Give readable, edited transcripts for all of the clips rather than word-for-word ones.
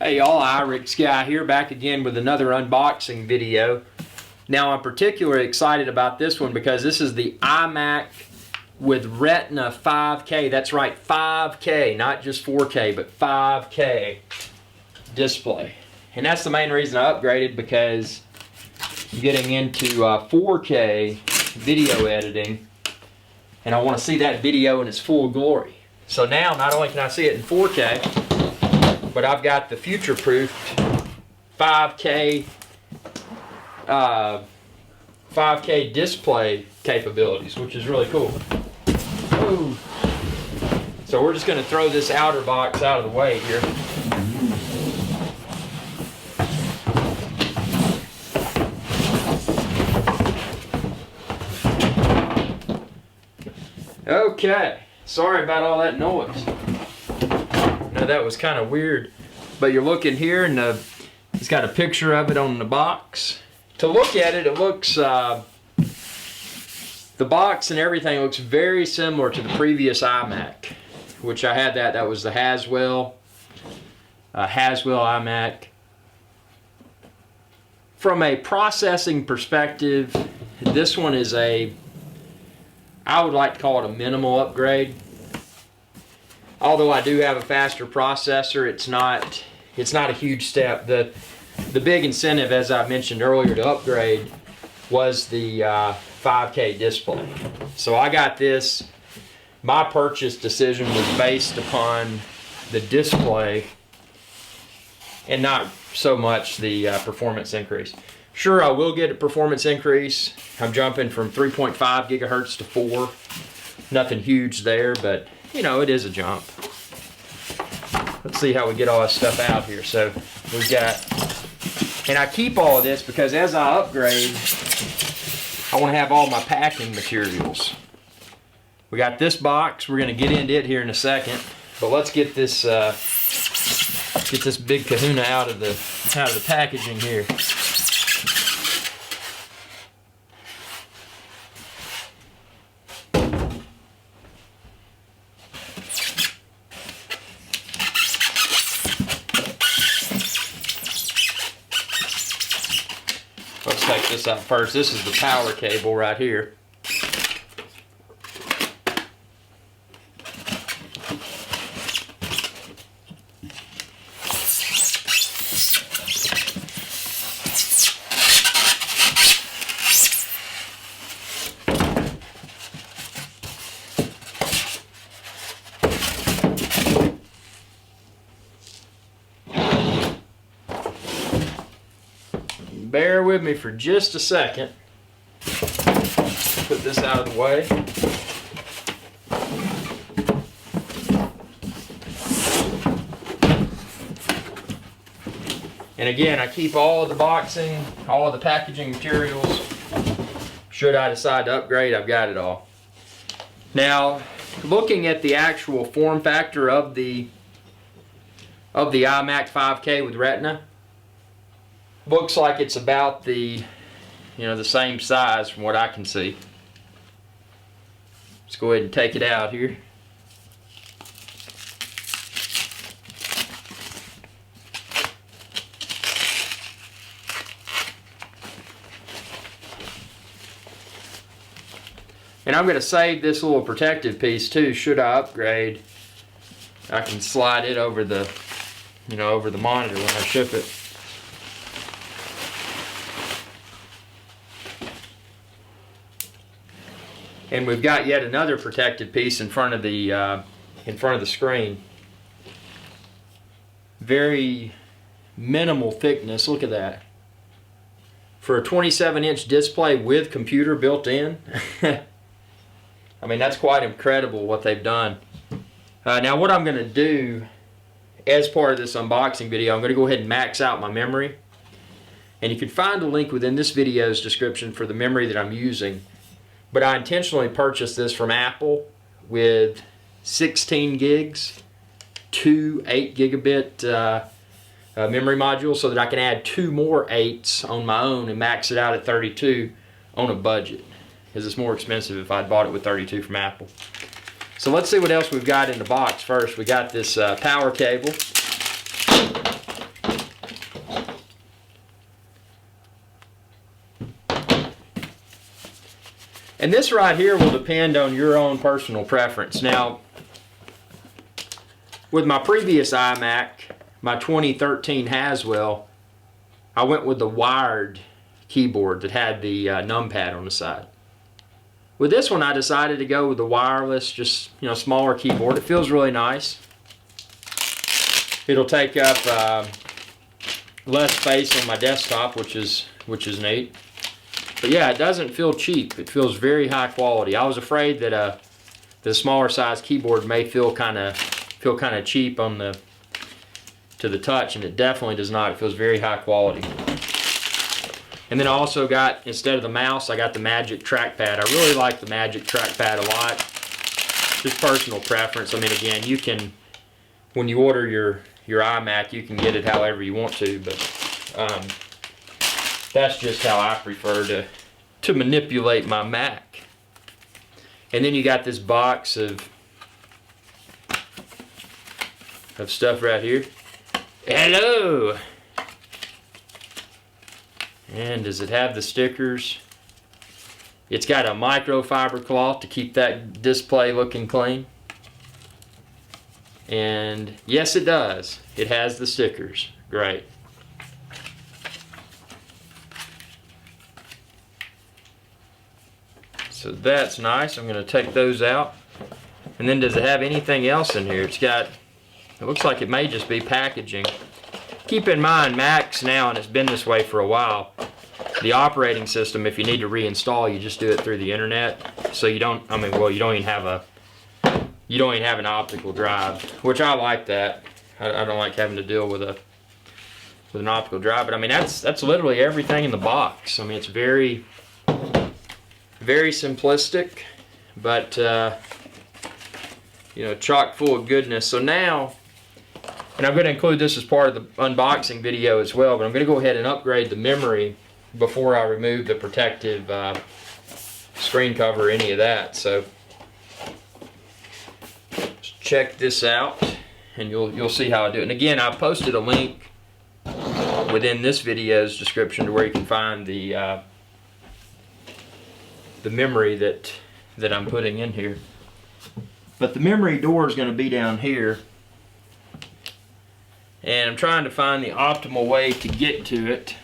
Hey y'all, iRick's Guy here, back again with another unboxing video. Now I'm particularly excited about this one because this is the iMac with Retina 5K. That's right, 5K, not just 4K, but 5K display. And that's the main reason I upgraded, because I'm getting into 4K video editing and I want to see that video in its full glory. So now not only can I see it in 4K, but I've got the future-proofed 5K display capabilities, which is really cool. Ooh. So we're just going to throw this outer box out of the way here. Okay, sorry about all that noise. Now that was kind of weird, but you're looking here and it's got a picture of it on the box. To look at it, it looks, the box and everything looks very similar to the previous iMac, which I had that was the Haswell iMac. From a processing perspective, this one is I would like to call it a minimal upgrade. Although I do have a faster processor, it's not a huge step. The big incentive, as I mentioned earlier, to upgrade was the 5K display. So I got this. My purchase decision was based upon the display and not so much the performance increase. Sure, I will get a performance increase. I'm jumping from 3.5 gigahertz to 4. Nothing huge there, but you know, it is a jump. Let's see how we get all this stuff out here. So we've got, and I keep all of this because as I upgrade, I want to have all my packing materials. We got this box. We're going to get into it here in a second, but let's get this big kahuna out of the packaging here. Let's take this out first. This is the power cable right here. Bear with me for just a second. Put this out of the way. And again, I keep all of the boxing, all of the packaging materials. Should I decide to upgrade, I've got it all. Now, looking at the actual form factor of the iMac 5K with Retina, looks like it's about the same size from what I can see. Let's go ahead and take it out here. And I'm going to save this little protective piece too. Should I upgrade, I can slide it over the over the monitor when I ship it. And we've got yet another protected piece in front of the screen. Very minimal thickness. Look at that. For a 27-inch display with computer built in, I mean, that's quite incredible what they've done. Now what I'm going to do as part of this unboxing video, I'm going to go ahead and max out my memory. And you can find a link within this video's description for the memory that I'm using. But I intentionally purchased this from Apple with 16 gigs, 2 8 gigabit memory modules, so that I can add 2 more 8s on my own and max it out at 32 on a budget, because it's more expensive if I'd bought it with 32 from Apple. So let's see what else we've got in the box first. We got this power cable. And this right here will depend on your own personal preference. Now, with my previous iMac, my 2013 Haswell, I went with the wired keyboard that had the numpad on the side. With this one, I decided to go with the wireless, just smaller keyboard. It feels really nice. It'll take up less space on my desktop, which is neat. But yeah, it doesn't feel cheap. It feels very high quality. I was afraid that the smaller size keyboard may feel kind of cheap to the touch, and it definitely does not. It feels very high quality. And then I also got, instead of the mouse, I got the Magic Trackpad. I really like the Magic Trackpad a lot. Just personal preference. I mean, again, you can, when you order your iMac, you can get it however you want to, but that's just how I prefer to manipulate my Mac. And then you got this box of stuff right here. Hello! And does it have the stickers? It's got a microfiber cloth to keep that display looking clean. And yes, it does. It has the stickers. Great. So that's nice. I'm going to take those out. And then does it have anything else in here? It looks like it may just be packaging. Keep in mind, Macs now, and it's been this way for a while, the operating system, if you need to reinstall, you just do it through the internet. So you don't, you don't even have an optical drive, which I like that. I don't like having to deal with an optical drive, but I mean that's literally everything in the box. I mean, it's very simplistic, but chock full of goodness. So now, and I'm going to include this as part of the unboxing video as well, but I'm going to go ahead and upgrade the memory before I remove the protective screen cover or any of that. So check this out, and you'll see how I do it. And again, I posted a link within this video's description to where you can find the memory that I'm putting in here. But the memory door is going to be down here, and I'm trying to find the optimal way to get to it.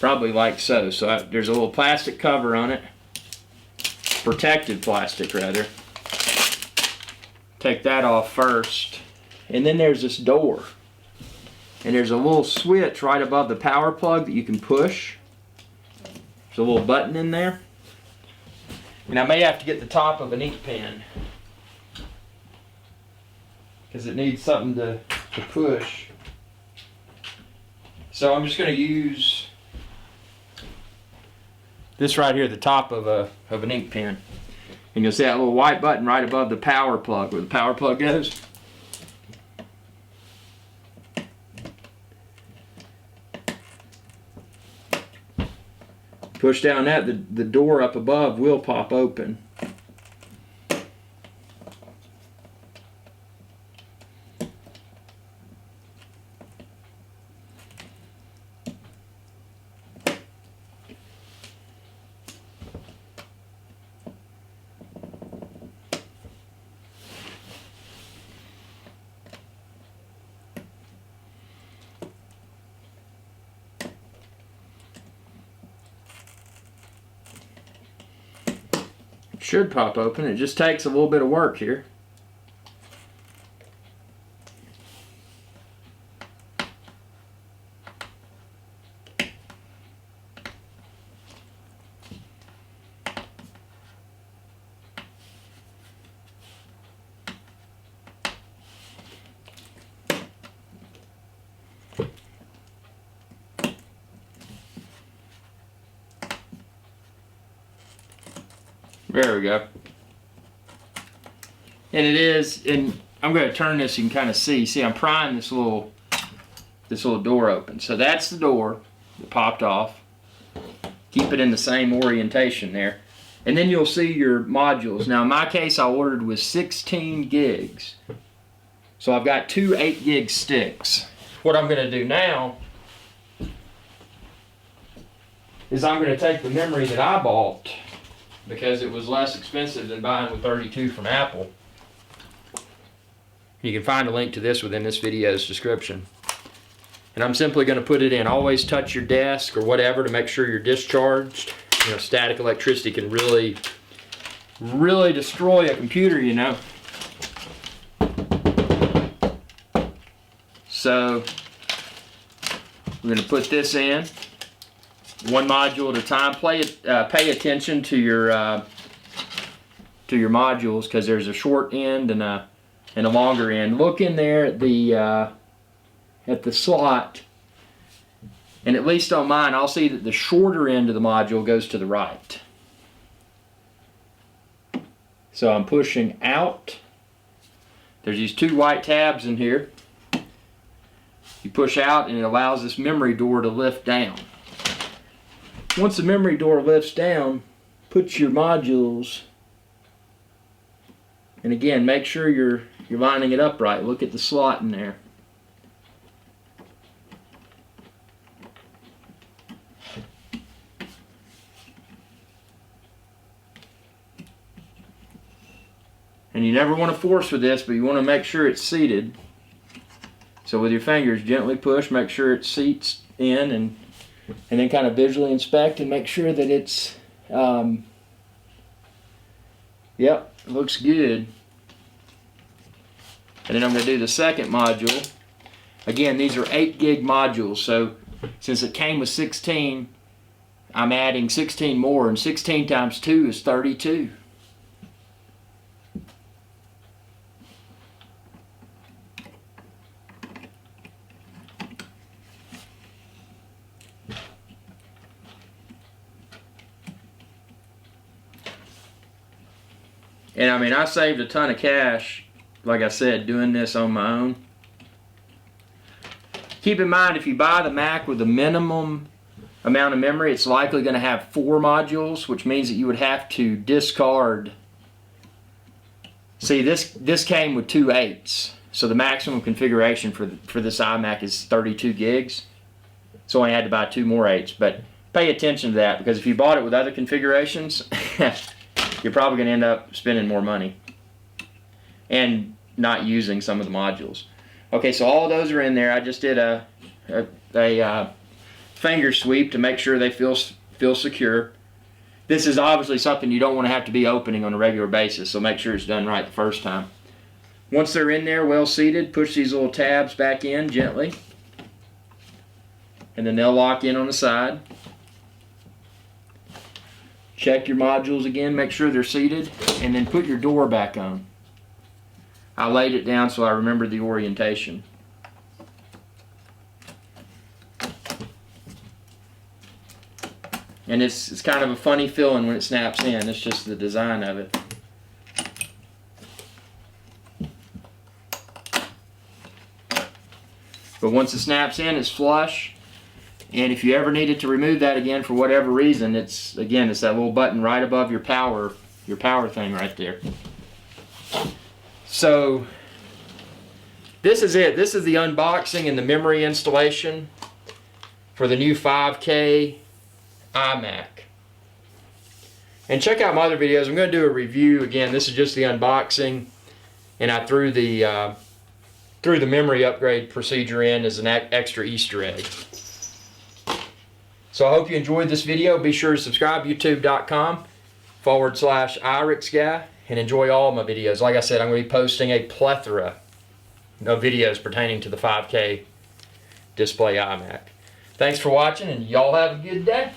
Probably like so. So there's a little plastic cover on it, protective plastic rather. Take that off first, and then there's this door, and there's a little switch right above the power plug that you can push. There's a little button in there, and I may have to get the top of an ink pen because it needs something to push. So I'm just going to use this right here, the top of an ink pen. And you'll see that little white button right above the power plug, where the power plug goes. Push down that, the door up above will pop open. Should pop open. It just takes a little bit of work here. There we go. And it is, and I'm going to turn this, you can kind of see. See, I'm prying this little door open. So that's the door that popped off. Keep it in the same orientation there. And then you'll see your modules. Now in my case, I ordered with 16 gigs. So I've got two 8 gig sticks. What I'm going to do now is I'm going to take the memory that I bought because it was less expensive than buying with 32 from Apple. You can find a link to this within this video's description. And I'm simply going to put it in. Always touch your desk or whatever to make sure you're discharged. You know, static electricity can really destroy a computer, you know. So we're going to put this in one module at a time. Pay attention to your modules, because there's a short end and a longer end. Look in there at the slot, and at least on mine, I'll see that the shorter end of the module goes to the right. So I'm pushing out. There's these two white tabs in here. You push out and it allows this memory door to lift down. Once the memory door lifts down, put your modules, and again, make sure you're lining it up right. Look at the slot in there. And you never want to force with this, but you want to make sure it's seated. So with your fingers, gently push, make sure it seats in, and then kind of visually inspect and make sure that it's, yep, looks good. And then I'm going to do the second module. Again, these are 8 gig modules, so since it came with 16, I'm adding 16 more, and 16 times 2 is 32. And I mean, I saved a ton of cash, like I said, doing this on my own. Keep in mind, if you buy the Mac with a minimum amount of memory, it's likely going to have 4 modules, which means that you would have to discard. See, this came with 2 8s, so the maximum configuration for this iMac is 32 gigs. So I had to buy 2 more 8s, but pay attention to that, because if you bought it with other configurations, you're probably going to end up spending more money and not using some of the modules. Okay, so all of those are in there. I just did a finger sweep to make sure they feel secure. This is obviously something you don't want to have to be opening on a regular basis, so make sure it's done right the first time. Once they're in there, well seated, push these little tabs back in gently, and then they'll lock in on the side. Check your modules again, make sure they're seated, and then put your door back on. I laid it down so I remembered the orientation. And it's kind of a funny feeling when it snaps in. It's just the design of it. But once it snaps in, it's flush. And if you ever needed to remove that again for whatever reason, it's that little button right above your power thing right there. So this is it. This is the unboxing and the memory installation for the new 5K iMac. And check out my other videos. I'm going to do a review again. This is just the unboxing, and I threw the memory upgrade procedure in as an extra Easter egg. So I hope you enjoyed this video. Be sure to subscribe, youtube.com/IRixGuy, and enjoy all of my videos. Like I said, I'm going to be posting a plethora of videos pertaining to the 5K display iMac. Thanks for watching, and y'all have a good day.